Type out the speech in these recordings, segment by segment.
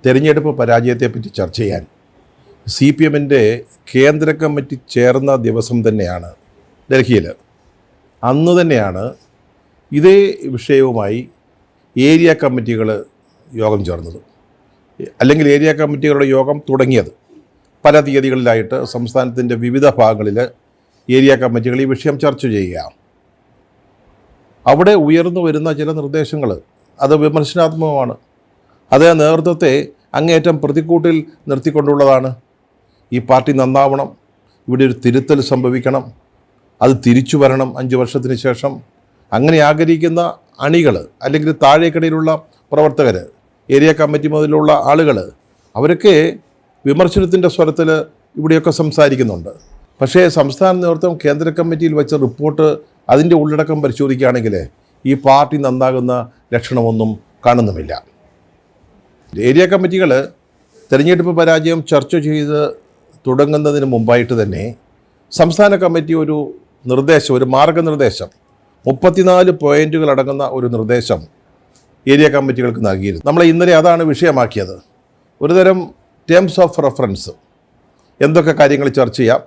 തെരഞ്ഞെടുപ്പ് പരാജയത്തെപ്പറ്റി ചർച്ച ചെയ്യാൻ CPMൻ്റെ കേന്ദ്ര കമ്മിറ്റി ചേർന്ന ദിവസം തന്നെയാണ് ഡൽഹിയിൽ. അന്ന് തന്നെയാണ് ഇതേ വിഷയവുമായി ഏരിയ കമ്മിറ്റികൾ യോഗം ചേർന്നത്, അല്ലെങ്കിൽ ഏരിയ കമ്മിറ്റികളുടെ യോഗം തുടങ്ങിയത്. പല തീയതികളിലായിട്ട് സംസ്ഥാനത്തിൻ്റെ വിവിധ ഭാഗങ്ങളിൽ ഏരിയ കമ്മിറ്റികൾ ഈ വിഷയം ചർച്ച ചെയ്യുക. അവിടെ ഉയർന്നു വരുന്ന ചില നിർദ്ദേശങ്ങൾ അത് വിമർശനാത്മകമാണ്. അത് നേതൃത്വത്തെ അങ്ങേയറ്റം പ്രതിക്കൂട്ടിൽ നിർത്തിക്കൊണ്ടുള്ളതാണ്. ഈ പാർട്ടി നന്നാവണം, ഇവിടെ ഒരു തിരുത്തൽ സംഭവിക്കണം, അത് തിരിച്ചു വരണം 5 വർഷത്തിന് ശേഷം. അങ്ങനെ ആഗ്രഹിക്കുന്ന അണികൾ അല്ലെങ്കിൽ താഴേക്കടയിലുള്ള പ്രവർത്തകർ, ഏരിയ കമ്മിറ്റി മുതലുള്ള ആളുകൾ, അവരൊക്കെ വിമർശനത്തിൻ്റെ സ്വരത്തിൽ ഇവിടെയൊക്കെ സംസാരിക്കുന്നുണ്ട്. പക്ഷേ സംസ്ഥാന നേതൃത്വം കേന്ദ്ര കമ്മിറ്റിയിൽ വെച്ച റിപ്പോർട്ട് അതിൻ്റെ ഉള്ളടക്കം പരിശോധിക്കുകയാണെങ്കിൽ ഈ പാർട്ടി നന്നാകുന്ന ലക്ഷണമൊന്നും കാണുന്നുമില്ല. ഏരിയ കമ്മിറ്റികൾ തെരഞ്ഞെടുപ്പ് പരാജയം ചർച്ച ചെയ്ത് തുടങ്ങുന്നതിന് മുമ്പായിട്ട് തന്നെ സംസ്ഥാന കമ്മിറ്റി ഒരു മാർഗനിർദ്ദേശം 34 പോയിൻറ്റുകൾ അടങ്ങുന്ന ഒരു നിർദ്ദേശം ഏരിയ കമ്മിറ്റികൾക്ക് നൽകിയിരുന്നു. നമ്മൾ ഇന്നലെ അതാണ് വിഷയമാക്കിയത്. ഒരുതരം ടേംസ് ഓഫ് റെഫറൻസ്, എന്തൊക്കെ കാര്യങ്ങൾ ചർച്ച ചെയ്യാം,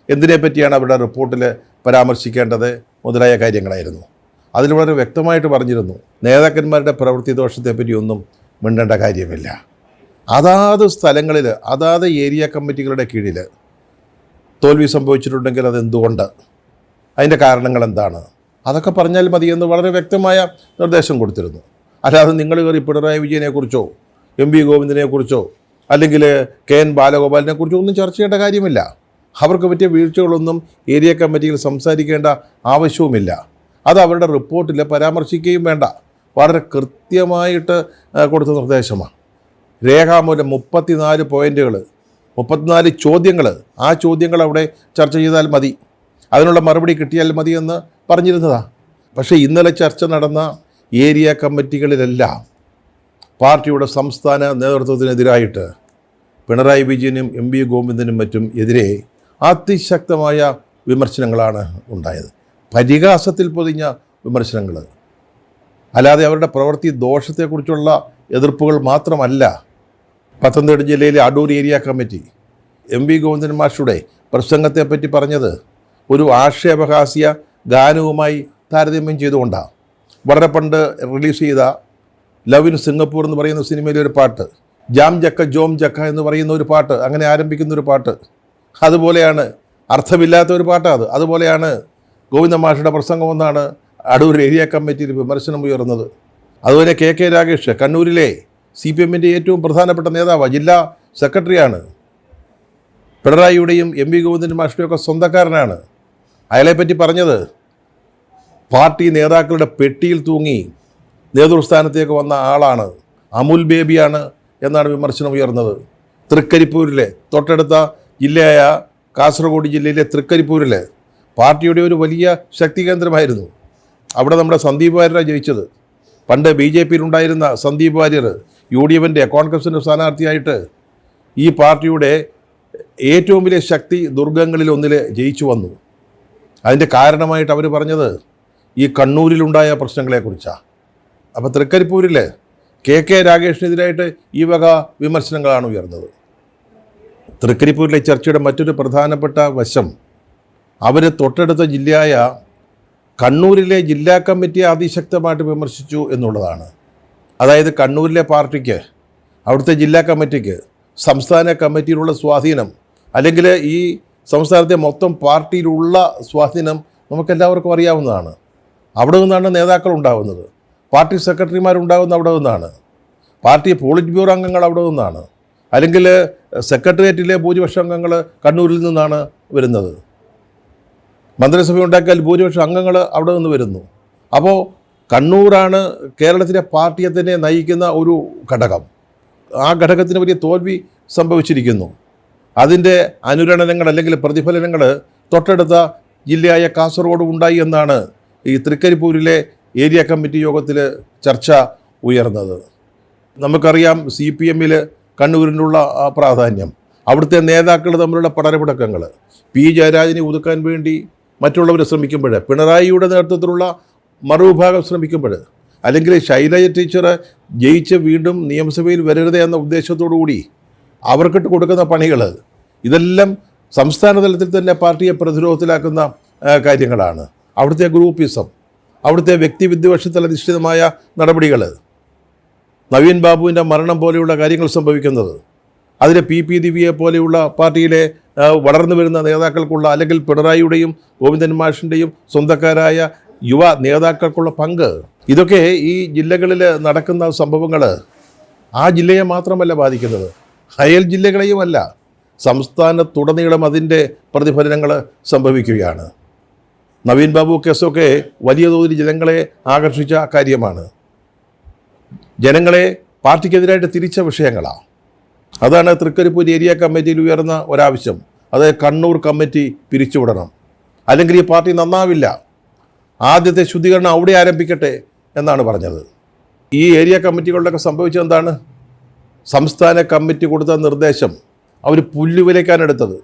എന്തിനെപ്പറ്റിയാണ് അവരുടെ റിപ്പോർട്ടിൽ പരാമർശിക്കേണ്ടത് മുതലായ കാര്യങ്ങളായിരുന്നു. അതിൽ വളരെ വ്യക്തമായിട്ട് പറഞ്ഞിരുന്നു, നേതാക്കന്മാരുടെ പ്രവൃത്തി ദോഷത്തെപ്പറ്റിയൊന്നും മിണ്ടേണ്ട കാര്യമില്ല. അതാത് സ്ഥലങ്ങളിൽ അതാത് ഏരിയ കമ്മിറ്റികളുടെ കീഴിൽ തോൽവി സംഭവിച്ചിട്ടുണ്ടെങ്കിൽ അതെന്തുകൊണ്ട്, അതിൻ്റെ കാരണങ്ങൾ എന്താണ്, അതൊക്കെ പറഞ്ഞാൽ മതിയെന്ന് വളരെ വ്യക്തമായ നിർദ്ദേശം കൊടുത്തിരുന്നു. അല്ലാതെ നിങ്ങൾ കയറി പിണറായി വിജയനെക്കുറിച്ചോ MV ഗോവിന്ദനെക്കുറിച്ചോ അല്ലെങ്കിൽ KN ബാലഗോപാലിനെക്കുറിച്ചോ ഒന്നും ചർച്ച ചെയ്യേണ്ട കാര്യമില്ല. അവർക്ക് പറ്റിയ വീഴ്ചകളൊന്നും ഏരിയ കമ്മിറ്റിയിൽ സംസാരിക്കേണ്ട ആവശ്യവുമില്ല. അത് അവരുടെ റിപ്പോർട്ടിൽ പരാമർശിക്കുകയും വേണ്ട. വളരെ കൃത്യമായിട്ട് കൊടുത്ത നിർദ്ദേശമാണ്. രേഖാമൂലം 34 പോയിൻറ്റുകൾ, 34 ചോദ്യങ്ങൾ, ആ ചോദ്യങ്ങൾ അവിടെ ചർച്ച ചെയ്താൽ മതി, അതിനുള്ള മറുപടി കിട്ടിയാൽ മതി എന്ന് പറഞ്ഞിരുന്നതാണ്. പക്ഷേ ഇന്നലെ ചർച്ച നടന്ന ഏരിയ കമ്മിറ്റികളിലെല്ലാം പാർട്ടിയുടെ സംസ്ഥാന നേതൃത്വത്തിനെതിരായിട്ട് പിണറായി വിജയനും MV ഗോവിന്ദനും മറ്റും എതിരെ അതിശക്തമായ വിമർശനങ്ങളാണ് ഉണ്ടായത്. പരിഹാസത്തിൽ പൊതിഞ്ഞ വിമർശനങ്ങൾ, അല്ലാതെ അവരുടെ പ്രവൃത്തി ദോഷത്തെക്കുറിച്ചുള്ള എതിർപ്പുകൾ മാത്രമല്ല. പത്തനംതിട്ട ജില്ലയിലെ Adoor area committee MV Govindan മാഷുടെ പ്രസംഗത്തെപ്പറ്റി പറഞ്ഞത് ഒരു ആക്ഷേപഹാസ്യ ഗാനവുമായി താരതമ്യം ചെയ്തുകൊണ്ടാണ്. വളരെ പണ്ട് റിലീസ് ചെയ്ത ലവ് ഇൻ സിംഗപ്പൂർ എന്ന് പറയുന്ന സിനിമയിലെ ഒരു പാട്ട്, ജാം ജക്ക ജോം ജക്ക എന്ന് പറയുന്ന ഒരു പാട്ട്, അങ്ങനെ ആരംഭിക്കുന്നൊരു പാട്ട്, അതുപോലെയാണ്. അർത്ഥമില്ലാത്ത ഒരു പാട്ടാണ്. അതുപോലെയാണ് ഗോവിന്ദ മാഷയുടെ പ്രസംഗമെന്നാണ് അടൂർ ഏരിയ കമ്മിറ്റിയിൽ വിമർശനം ഉയർന്നത്. അതുപോലെ KK രാഗേഷ് കണ്ണൂരിലെ CPMൻ്റെ ഏറ്റവും പ്രധാനപ്പെട്ട നേതാവ്, ജില്ലാ സെക്രട്ടറിയാണ്, പിണറായിയുടെയും MV ഗോവിന്ദൻ മാഷയുടെയൊക്കെ സ്വന്തക്കാരനാണ്. അയാളെപ്പറ്റി പറഞ്ഞത് പാർട്ടി നേതാക്കളുടെ പെട്ടിയിൽ തൂങ്ങി നേതൃസ്ഥാനത്തേക്ക് വന്ന ആളാണ്, അമുൽ ബേബിയാണ് എന്നാണ് വിമർശനം ഉയർന്നത്. തൃക്കരിപ്പൂരിലെ തൊട്ടടുത്ത ജില്ലയായ കാസർഗോഡ് ജില്ലയിലെ തൃക്കരിപ്പൂരിൽ പാർട്ടിയുടെ ഒരു വലിയ ശക്തി കേന്ദ്രമായിരുന്നു. അവിടെ നമ്മുടെ സന്ദീപ് വാര്യരാണ് ജയിച്ചത്. പണ്ട് BJPയിലുണ്ടായിരുന്ന സന്ദീപ് വാര്യർ UDFൻ്റെ കോൺഗ്രസിൻ്റെ സ്ഥാനാർത്ഥിയായിട്ട് ഈ പാർട്ടിയുടെ ഏറ്റവും വലിയ ശക്തി ദുർഗങ്ങളിലൊന്നിൽ ജയിച്ചു വന്നു. അതിൻ്റെ കാരണമായിട്ട് അവർ പറഞ്ഞത് ഈ കണ്ണൂരിലുണ്ടായ പ്രശ്നങ്ങളെക്കുറിച്ചാണ്. അപ്പോൾ തൃക്കരിപ്പൂരിൽ KK രാഗേഷിനെതിരായിട്ട് ഈ വക വിമർശനങ്ങളാണ് ഉയർന്നത്. തൃക്കരിപ്പൂരിലെ ചർച്ചയുടെ മറ്റൊരു പ്രധാനപ്പെട്ട വശം, അവർ തൊട്ടടുത്ത ജില്ലയായ കണ്ണൂരിലെ ജില്ലാ കമ്മിറ്റിയെ അതിശക്തമായിട്ട് വിമർശിച്ചു എന്നുള്ളതാണ്. അതായത് കണ്ണൂരിലെ പാർട്ടിക്ക്, അവിടുത്തെ ജില്ലാ കമ്മിറ്റിക്ക് സംസ്ഥാന കമ്മിറ്റിയിലുള്ള സ്വാധീനം, അല്ലെങ്കിൽ ഈ സംസ്ഥാനത്തെ മൊത്തം പാർട്ടിയിലുള്ള സ്വാധീനം നമുക്കെല്ലാവർക്കും അറിയാവുന്നതാണ്. അവിടെ നിന്നാണ് നേതാക്കൾ ഉണ്ടാകുന്നത്, പാർട്ടി സെക്രട്ടറിമാരുണ്ടാകുന്ന അവിടെ നിന്നാണ്, പാർട്ടി പോളിറ്റ് ബ്യൂറോ അംഗങ്ങൾ അവിടെ നിന്നാണ്, അല്ലെങ്കിൽ സെക്രട്ടേറിയറ്റിലെ ഭൂരിപക്ഷം അംഗങ്ങൾ കണ്ണൂരിൽ നിന്നാണ് വരുന്നത്. മന്ത്രിസഭ ഉണ്ടാക്കിയാൽ ഭൂരിപക്ഷം അംഗങ്ങൾ അവിടെ നിന്ന് വരുന്നു. അപ്പോൾ കണ്ണൂരാണ് കേരളത്തിലെ പാർട്ടിയെ തന്നെ നയിക്കുന്ന ഒരു ഘടകം. ആ ഘടകത്തിന് വലിയ തോൽവി സംഭവിച്ചിരിക്കുന്നു. അതിൻ്റെ അനുരണനങ്ങൾ അല്ലെങ്കിൽ പ്രതിഫലനങ്ങൾ തൊട്ടടുത്ത ജില്ലയായ കാസർഗോഡ് ഉണ്ടായി എന്നാണ് ഈ തൃക്കരിപ്പൂരിലെ ഏരിയ കമ്മിറ്റി യോഗത്തിൽ ചർച്ച ഉയർന്നത്. നമുക്കറിയാം CPMൽ കണ്ണൂരിനുള്ള പ്രാധാന്യം, അവിടുത്തെ നേതാക്കൾ തമ്മിലുള്ള പടരപ്പിടക്കങ്ങൾ, P ജയരാജനെ ഒതുക്കാൻ വേണ്ടി മറ്റുള്ളവർ ശ്രമിക്കുമ്പോൾ, പിണറായിയുടെ നേതൃത്വത്തിലുള്ള മറുവിഭാഗം ശ്രമിക്കുമ്പോൾ, അല്ലെങ്കിൽ ശൈലജ ടീച്ചർ ജയിച്ച് വീണ്ടും നിയമസഭയിൽ വരരുത് എന്ന ഉദ്ദേശത്തോടു കൂടി അവർക്കിട്ട് കൊടുക്കുന്ന പണികൾ, ഇതെല്ലാം സംസ്ഥാന തലത്തിൽ തന്നെ പാർട്ടിയെ പ്രതിരോധത്തിലാക്കുന്ന കാര്യങ്ങളാണ്. അവിടുത്തെ ഗ്രൂപ്പിസം, അവിടുത്തെ വ്യക്തിവിദ്വേഷത്തിൽ അധിഷ്ഠിതമായ നടപടികൾ, നവീൻ ബാബുവിൻ്റെ മരണം പോലെയുള്ള കാര്യങ്ങൾ സംഭവിക്കുന്നത്, അതിലെ പി ദിവ്യയെ പോലെയുള്ള പാർട്ടിയിലെ വളർന്നു വരുന്ന നേതാക്കൾക്കുള്ള, അല്ലെങ്കിൽ പിണറായിയുടെയും ഗോവിന്ദൻ മാഷിൻ്റെയും സ്വന്തക്കാരായ യുവ നേതാക്കൾക്കുള്ള പങ്ക്, ഇതൊക്കെ ഈ ജില്ലകളിൽ നടക്കുന്ന സംഭവങ്ങൾ ആ ജില്ലയെ മാത്രമല്ല ബാധിക്കുന്നത്, അയൽ ജില്ലകളെയുമല്ല, സംസ്ഥാനത്തുടനീളം അതിൻ്റെ പ്രതിഫലനങ്ങൾ സംഭവിക്കുകയാണ്. നവീൻ ബാബു കേസൊക്കെ വലിയ തോതിൽ ജനങ്ങളെ ആകർഷിച്ച കാര്യമാണ്. ജനങ്ങളെ പാർട്ടിക്കെതിരായിട്ട് തിരിച്ച വിഷയങ്ങളാണ്. അതാണ് തൃക്കരിപ്പൂർ ഏരിയ കമ്മിറ്റിയിൽ ഉയർന്ന ഒരാവശ്യം. അത് കണ്ണൂർ കമ്മിറ്റി പിരിച്ചുവിടണം, അല്ലെങ്കിൽ ഈ പാർട്ടി നന്നാവില്ല, ആദ്യത്തെ ശുദ്ധീകരണം അവിടെ ആരംഭിക്കട്ടെ എന്നാണ് പറഞ്ഞത്. ഈ ഏരിയ കമ്മിറ്റികളിലൊക്കെ സംഭവിച്ചത് എന്താണ്? സംസ്ഥാന കമ്മിറ്റി കൊടുത്ത നിർദ്ദേശം അവർ പുല്ലുവിലേക്കാനെടുത്തത്.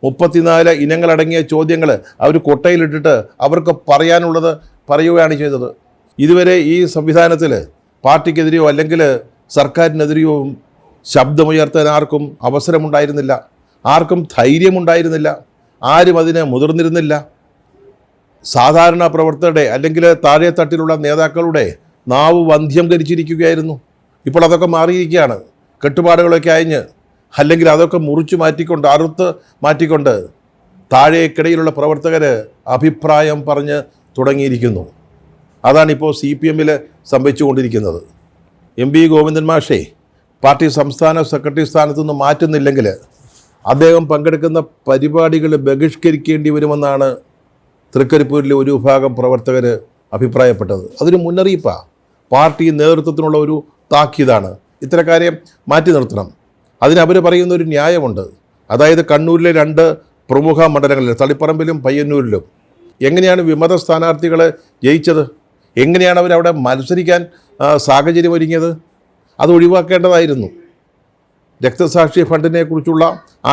34 ഇനങ്ങളടങ്ങിയ ചോദ്യങ്ങൾ അവർ കൊട്ടയിലിട്ടിട്ട് അവർക്ക് പറയാനുള്ളത് പറയുകയാണ് ചെയ്തത്. ഇതുവരെ ഈ സംവിധാനത്തിൽ പാർട്ടിക്കെതിരെയോ അല്ലെങ്കിൽ സർക്കാരിനെതിരെയോ ശബ്ദമുയർത്താൻ ആർക്കും അവസരമുണ്ടായിരുന്നില്ല, ആർക്കും ധൈര്യമുണ്ടായിരുന്നില്ല, ആരും അതിന് മുതിർന്നിരുന്നില്ല. സാധാരണ പ്രവർത്തകരുടെ അല്ലെങ്കിൽ താഴെ തട്ടിലുള്ള നേതാക്കളുടെ നാവ് വന്ധ്യം ധരിച്ചിരിക്കുകയായിരുന്നു. ഇപ്പോൾ അതൊക്കെ മാറിയിരിക്കുകയാണ്. കെട്ടുപാടുകളൊക്കെ അയഞ്ഞ്, അല്ലെങ്കിൽ അതൊക്കെ മുറിച്ചു മാറ്റിക്കൊണ്ട്, അറുത്ത് മാറ്റിക്കൊണ്ട് താഴേക്കിടയിലുള്ള പ്രവർത്തകർ അഭിപ്രായം പറഞ്ഞ് തുടങ്ങിയിരിക്കുന്നു. അതാണിപ്പോൾ CPM-ൽ സംഭവിച്ചുകൊണ്ടിരിക്കുന്നത്. MP ഗോവിന്ദൻ മാഷെ പാർട്ടി സംസ്ഥാന സെക്രട്ടറി സ്ഥാനത്തു നിന്ന് മാറ്റുന്നില്ലെങ്കിൽ അദ്ദേഹം പങ്കെടുക്കുന്ന പരിപാടികൾ ബഹിഷ്കരിക്കേണ്ടി വരുമെന്നാണ് തൃക്കരിപ്പൂരിലെ ഒരു വിഭാഗം പ്രവർത്തകർ അഭിപ്രായപ്പെട്ടത്. അതൊരു മുന്നറിയിപ്പാണ്, പാർട്ടി നേതൃത്വത്തിനുള്ള ഒരു താക്കീതാണ്. ഇത്തരക്കാരെ മാറ്റി നിർത്തണം. അതിനവർ പറയുന്ന ഒരു ന്യായമുണ്ട്. അതായത് കണ്ണൂരിലെ 2 പ്രമുഖ മണ്ഡലങ്ങളിൽ, തളിപ്പറമ്പിലും പയ്യന്നൂരിലും, എങ്ങനെയാണ് വിമത സ്ഥാനാർത്ഥികൾ ജയിച്ചത്? എങ്ങനെയാണ് അവരവിടെ മത്സരിക്കാൻ സാഹചര്യം ഒരുങ്ങിയത്? അത് ഒഴിവാക്കേണ്ടതായിരുന്നു. രക്തസാക്ഷി ഫണ്ടിനെ കുറിച്ചുള്ള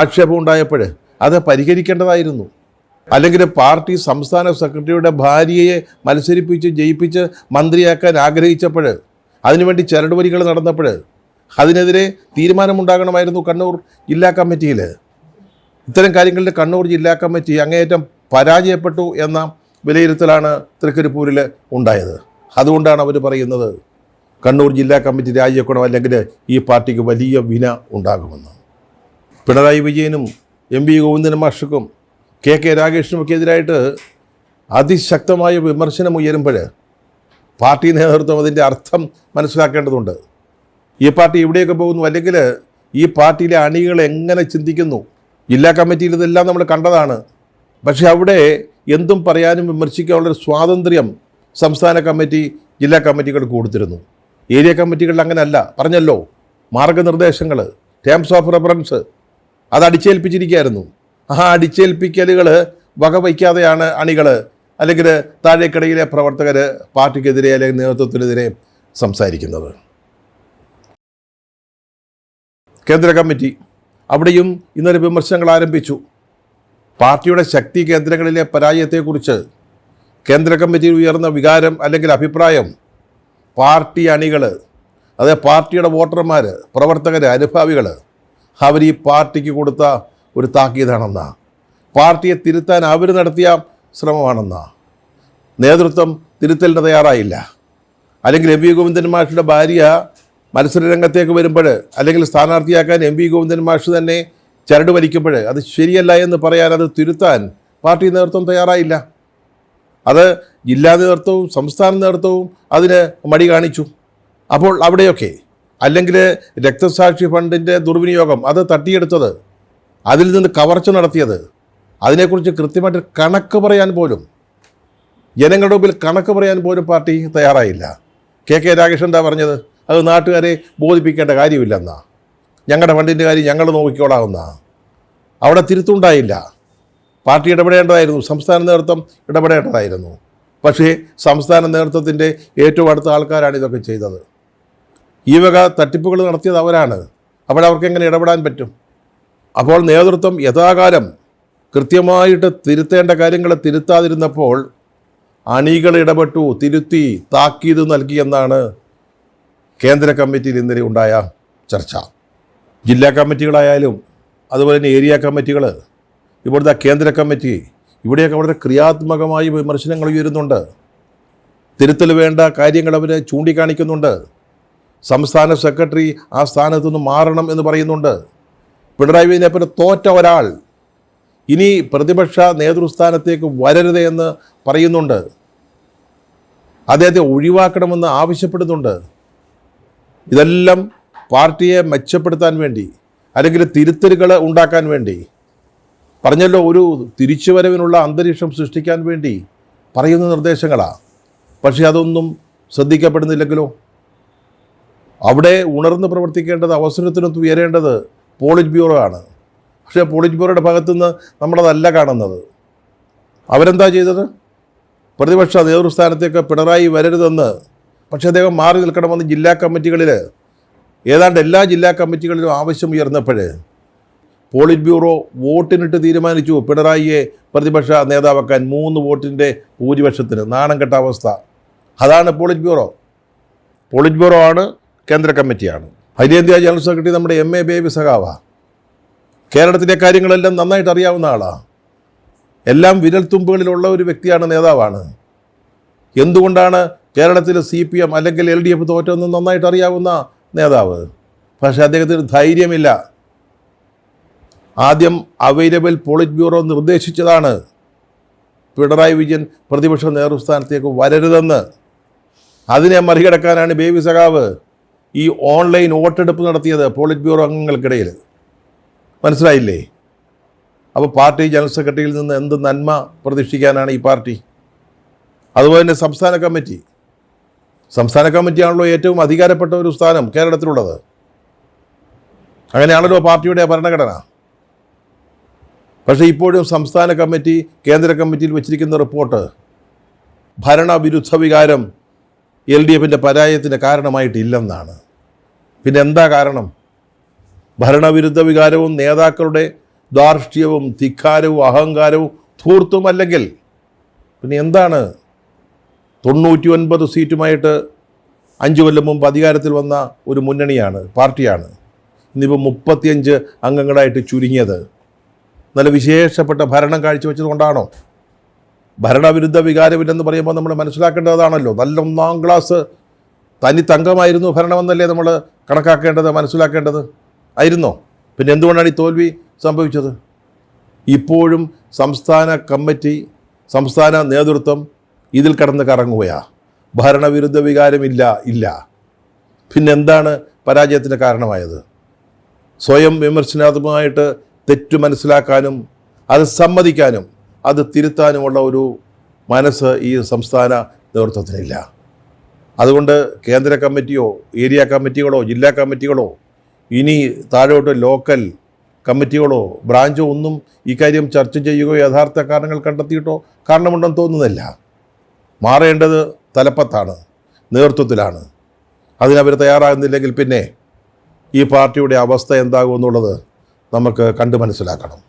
ആക്ഷേപം ഉണ്ടായപ്പോൾ അത് പരിഹരിക്കേണ്ടതായിരുന്നു. അല്ലെങ്കിൽ പാർട്ടി സംസ്ഥാന സെക്രട്ടറിയുടെ ഭാര്യയെ മത്സരിപ്പിച്ച് ജയിപ്പിച്ച് മന്ത്രിയാക്കാൻ ആഗ്രഹിച്ചപ്പോൾ, അതിനുവേണ്ടി ചരടുവലികൾ നടന്നപ്പോൾ അതിനെതിരെ തീരുമാനമുണ്ടാകണമായിരുന്നു കണ്ണൂർ ജില്ലാ കമ്മിറ്റിയിൽ. ഇത്തരം കാര്യങ്ങളിൽ കണ്ണൂർ ജില്ലാ കമ്മിറ്റി അങ്ങേയറ്റം പരാജയപ്പെട്ടു എന്ന വിലയിരുത്തലാണ് തൃക്കരിപ്പൂരിൽ ഉണ്ടായത്. അതുകൊണ്ടാണ് അവർ പറയുന്നത് കണ്ണൂർ ജില്ലാ കമ്മിറ്റി രാജിവെക്കണം, അല്ലെങ്കിൽ ഈ പാർട്ടിക്ക് വലിയ വിന ഉണ്ടാകുമെന്ന്. പിണറായി വിജയനും MP ഗോവിന്ദൻ മാഷക്കും KK രാഗേഷിനുമൊക്കെ എതിരായിട്ട് അതിശക്തമായ വിമർശനം ഉയരുമ്പോൾ പാർട്ടി നേതൃത്വം അതിൻ്റെ അർത്ഥം മനസ്സിലാക്കേണ്ടതുണ്ട്. ഈ പാർട്ടി എവിടെയൊക്കെ പോകുന്നു, അല്ലെങ്കിൽ ഈ പാർട്ടിയിലെ അണികൾ എങ്ങനെ ചിന്തിക്കുന്നു? ജില്ലാ കമ്മിറ്റിയിൽ ഇതെല്ലാം നമ്മൾ കണ്ടതാണ്. പക്ഷേ അവിടെ എന്തും പറയാനും വിമർശിക്കാനുള്ളൊരു സ്വാതന്ത്ര്യം സംസ്ഥാന കമ്മിറ്റി ജില്ലാ കമ്മിറ്റികൾക്ക് കൊടുത്തിരുന്നു. ഏരിയ കമ്മിറ്റികളിൽ അങ്ങനെയല്ല. പറഞ്ഞല്ലോ, മാർഗനിർദ്ദേശങ്ങൾ, ടേംസ് ഓഫ് റെഫറൻസ് അത് അടിച്ചേൽപ്പിച്ചിരിക്കുകയായിരുന്നു. ആ അടിച്ചേൽപ്പിക്കലുകൾ വകവയ്ക്കാതെയാണ് അണികൾ അല്ലെങ്കിൽ താഴേക്കിടയിലെ പ്രവർത്തകർ പാർട്ടിക്കെതിരെ അല്ലെങ്കിൽ നേതൃത്വത്തിനെതിരെ സംസാരിക്കുന്നത്. കേന്ദ്ര കമ്മിറ്റി, അവിടെയും ഇന്നലെ വിമർശനങ്ങൾ ആരംഭിച്ചു. പാർട്ടിയുടെ ശക്തി കേന്ദ്രങ്ങളിലെ പരാജയത്തെക്കുറിച്ച് കേന്ദ്ര കമ്മിറ്റിയിൽ ഉയർന്ന വികാരം അല്ലെങ്കിൽ അഭിപ്രായം പാർട്ടി അണികൾ, അതായത് പാർട്ടിയുടെ വോട്ടർമാർ, പ്രവർത്തകർ, അനുഭാവികൾ, അവർ ഈ പാർട്ടിക്ക് കൊടുത്ത ഒരു താക്കീതാണെന്നാ, പാർട്ടിയെ തിരുത്താൻ അവർ നടത്തിയ ശ്രമമാണെന്നാ. നേതൃത്വം തിരുത്തലിന് തയ്യാറായില്ല. അല്ലെങ്കിൽ MP ഗോവിന്ദൻ മാഷിൻ്റെ ഭാര്യ മത്സരരംഗത്തേക്ക് വരുമ്പോൾ, അല്ലെങ്കിൽ സ്ഥാനാർത്ഥിയാക്കാൻ MP ഗോവിന്ദൻ മാഷ് തന്നെ ചരട് വലിക്കുമ്പോൾ അത് ശരിയല്ല എന്ന് പറയാൻ, അത് തിരുത്താൻ പാർട്ടി നേതൃത്വം തയ്യാറായില്ല. അത് ജില്ലാ നേതൃത്വവും സംസ്ഥാന നേതൃത്വവും അതിന് മടി കാണിച്ചു. അപ്പോൾ അവിടെയൊക്കെ, അല്ലെങ്കിൽ രക്തസാക്ഷി ഫണ്ടിൻ്റെ ദുർവിനിയോഗം അത് തട്ടിയെടുത്തത്, അതിൽ നിന്ന് കവർച്ച നടത്തിയത്, അതിനെക്കുറിച്ച് കൃത്യമായിട്ട് കണക്ക് പറയാൻ പോലും, ജനങ്ങളുടെ മുമ്പിൽ കണക്ക് പറയാൻ പോലും പാർട്ടി തയ്യാറായില്ല. KK രാഗേഷ് എന്താ പറഞ്ഞത്? അത് നാട്ടുകാരെ ബോധിപ്പിക്കേണ്ട കാര്യമില്ലെന്നാ, ഞങ്ങളുടെ ഫണ്ടിൻ്റെ കാര്യം ഞങ്ങൾ നോക്കിക്കോളാവുന്ന. അവിടെ തിരുത്തുണ്ടായില്ല. പാർട്ടി ഇടപെടേണ്ടതായിരുന്നു, സംസ്ഥാന നേതൃത്വം ഇടപെടേണ്ടതായിരുന്നു. പക്ഷേ സംസ്ഥാന നേതൃത്വത്തിൻ്റെ ഏറ്റവും അടുത്ത ആൾക്കാരാണ് ഇതൊക്കെ ചെയ്തത്. ഈ വക തട്ടിപ്പുകൾ നടത്തിയത് അവരാണ്. അപ്പോഴവർക്ക് എങ്ങനെ ഇടപെടാൻ പറ്റും? അപ്പോൾ നേതൃത്വം യഥാകാലം കൃത്യമായിട്ട് തിരുത്തേണ്ട കാര്യങ്ങൾ തിരുത്താതിരുന്നപ്പോൾ അണികൾ ഇടപെട്ടു, തിരുത്തി, താക്കീത് നൽകിയെന്നാണ് കേന്ദ്ര കമ്മിറ്റിയിൽ ഇന്നലെ ഉണ്ടായ ചർച്ച. ജില്ലാ കമ്മിറ്റികളായാലും അതുപോലെ തന്നെ ഏരിയ കമ്മിറ്റികൾ, ഇവിടുത്തെ കേന്ദ്ര കമ്മിറ്റി, ഇവിടെയൊക്കെ വളരെ ക്രിയാത്മകമായി വിമർശനങ്ങൾ ഉയരുന്നുണ്ട്. തിരുത്തൽ വേണ്ട കാര്യങ്ങൾ അവർ ചൂണ്ടിക്കാണിക്കുന്നുണ്ട്. സംസ്ഥാന സെക്രട്ടറി ആ സ്ഥാനത്തു നിന്ന് മാറണം എന്ന് പറയുന്നുണ്ട്. പിണറായി വിജയനെപ്പോലെ തോറ്റ ഒരാൾ ഇനി പ്രതിപക്ഷ നേതൃസ്ഥാനത്തേക്ക് വരരുത് എന്ന് പറയുന്നുണ്ട്. അദ്ദേഹത്തെ ഒഴിവാക്കണമെന്ന് ആവശ്യപ്പെടുന്നുണ്ട്. ഇതെല്ലാം പാർട്ടിയെ മെച്ചപ്പെടുത്താൻ വേണ്ടി, അല്ലെങ്കിൽ തിരുത്തലുകൾ ഉണ്ടാക്കാൻ വേണ്ടി, പറഞ്ഞല്ലോ, ഒരു തിരിച്ചുവരവിനുള്ള അന്തരീക്ഷം സൃഷ്ടിക്കാൻ വേണ്ടി പറയുന്ന നിർദ്ദേശങ്ങളാണ്. പക്ഷേ അതൊന്നും ശ്രദ്ധിക്കപ്പെടുന്നില്ലെങ്കിലോ? അവിടെ ഉണർന്ന് പ്രവർത്തിക്കേണ്ടത്, അവസരത്തിനൊത്ത് ഉയരേണ്ടത് പോളിറ്റ് ബ്യൂറോ ആണ്. പക്ഷേ പോളിറ്റ് ബ്യൂറോയുടെ ഭാഗത്തുനിന്ന് നമ്മളതല്ല കാണുന്നത്. അവരെന്താ ചെയ്തത്? പ്രതിപക്ഷ നേതൃസ്ഥാനത്തേക്ക് പിണറായി വരരുതെന്ന്, പക്ഷേ അദ്ദേഹം മാറി നിൽക്കണമെന്ന് ജില്ലാ കമ്മിറ്റികളിൽ, ഏതാണ്ട് എല്ലാ ജില്ലാ കമ്മിറ്റികളിലും ആവശ്യം ഉയർന്നപ്പോൾ പോളിറ്റ് ബ്യൂറോ വോട്ടിനിട്ട് തീരുമാനിച്ചു പിണറായിയെ പ്രതിപക്ഷ നേതാവാക്കാൻ. 3 വോട്ടിൻ്റെ ഭൂരിപക്ഷത്തിന്. നാണം കെട്ട അവസ്ഥ. അതാണ് പോളിറ്റ് ബ്യൂറോ. പോളിറ്റ് ബ്യൂറോ ആണ്, കേന്ദ്ര കമ്മിറ്റിയാണ്. അഖിലേന്ത്യാ ജനറൽ സെക്രട്ടറി നമ്മുടെ MA ബേബി സഖാവാ. കേരളത്തിലെ കാര്യങ്ങളെല്ലാം നന്നായിട്ട് അറിയാവുന്ന ആളാണ്. എല്ലാം വിരൽത്തുമ്പുകളിലുള്ള ഒരു വ്യക്തിയാണ്, നേതാവാണ്. എന്തുകൊണ്ടാണ് കേരളത്തിൽ CPM അല്ലെങ്കിൽ LDF തോറ്റെന്ന് നന്നായിട്ട് അറിയാവുന്ന നേതാവ്. പക്ഷേ അദ്ദേഹത്തിന് ധൈര്യമില്ല. ആദ്യം അവൈലബിൾ പോളിറ്റ് ബ്യൂറോ നിർദ്ദേശിച്ചതാണ് പിണറായി വിജയൻ പ്രതിപക്ഷ നേതൃസ്ഥാനത്തേക്ക് വരരുതെന്ന്. അതിനെ മറികടക്കാനാണ് ബേബി സഖാവ് ഈ ഓൺലൈൻ വോട്ടെടുപ്പ് നടത്തിയത് പോളിറ്റ് ബ്യൂറോ അംഗങ്ങൾക്കിടയിൽ. മനസ്സിലായില്ലേ? അപ്പോൾ പാർട്ടി ജനറൽ സെക്രട്ടറിയിൽ നിന്ന് എന്ത് നന്മ പ്രതീക്ഷിക്കാനാണ് ഈ പാർട്ടി? അതുപോലെ തന്നെ സംസ്ഥാന കമ്മിറ്റിയാണല്ലോ ഏറ്റവും അധികാരപ്പെട്ട ഒരു സ്ഥാനം കേരളത്തിലുള്ളത്. അങ്ങനെയാണല്ലോ പാർട്ടിയുടെ ഭരണഘടന. പക്ഷേ ഇപ്പോഴും സംസ്ഥാന കമ്മിറ്റി കേന്ദ്ര കമ്മിറ്റിയിൽ വെച്ചിരിക്കുന്ന റിപ്പോർട്ട് ഭരണവിരുദ്ധ വികാരം LDFിൻ്റെ പരാജയത്തിന് കാരണമായിട്ടില്ലെന്നാണ്. പിന്നെ എന്താ കാരണം? ഭരണവിരുദ്ധ വികാരവും നേതാക്കളുടെ ധാർഷ്ട്യവും ധിക്കാരവും അഹങ്കാരവും ധൂർത്തുമല്ലെങ്കിൽ പിന്നെ എന്താണ്? 99 സീറ്റുമായിട്ട് 5 കൊല്ലം മുമ്പ് അധികാരത്തിൽ വന്ന ഒരു മുന്നണിയാണ്, പാർട്ടിയാണ്. ഇന്നിപ്പോൾ 35 അംഗങ്ങളായിട്ട് ചുരുങ്ങിയത്. നല്ല വിശേഷപ്പെട്ട ഭരണം കാഴ്ചവെച്ചതുകൊണ്ടാണോ? ഭരണവിരുദ്ധ വികാരമില്ലെന്ന് പറയുമ്പോൾ നമ്മൾ മനസ്സിലാക്കേണ്ടതാണല്ലോ. നല്ല 1-ാം ക്ലാസ് തനി തങ്കമായിരുന്നു ഭരണമെന്നല്ലേ നമ്മൾ കണക്കാക്കേണ്ടത്, മനസ്സിലാക്കേണ്ടത് ആയിരുന്നോ? പിന്നെ എന്തുകൊണ്ടാണ് ഈ തോൽവി സംഭവിച്ചത്? ഇപ്പോഴും സംസ്ഥാന കമ്മിറ്റി, സംസ്ഥാന നേതൃത്വം ഇതിൽ കടന്ന് കറങ്ങുകയാണ്. ഭരണവിരുദ്ധ വികാരമില്ല. പിന്നെന്താണ് പരാജയത്തിന് കാരണമായത്? സ്വയം വിമർശനാത്മകമായിട്ട് തെറ്റു മനസ്സിലാക്കാനും അത് സമ്മതിക്കാനും അത് തിരുത്താനുമുള്ള ഒരു മനസ്സ് ഈ സംസ്ഥാന നേതൃത്വത്തിനില്ല. അതുകൊണ്ട് കേന്ദ്ര കമ്മിറ്റിയോ ഏരിയ കമ്മിറ്റികളോ ജില്ലാ കമ്മിറ്റികളോ ഇനി താഴോട്ട് ലോക്കൽ കമ്മിറ്റികളോ ബ്രാഞ്ചോ ഒന്നും ഇക്കാര്യം ചർച്ച ചെയ്യുകയോ യഥാർത്ഥ കാരണങ്ങൾ കണ്ടെത്തിയിട്ടോ കാരണമുണ്ടെന്ന് തോന്നുന്നില്ല. മാറേണ്ടത് തലപ്പത്താണ്, നേതൃത്വത്തിലാണ്. അതിനവർ തയ്യാറാകുന്നില്ലെങ്കിൽ പിന്നെ ഈ പാർട്ടിയുടെ അവസ്ഥ എന്താകുമെന്നുള്ളത് നമുക്ക് കണ്ടു മനസ്സിലാക്കണം.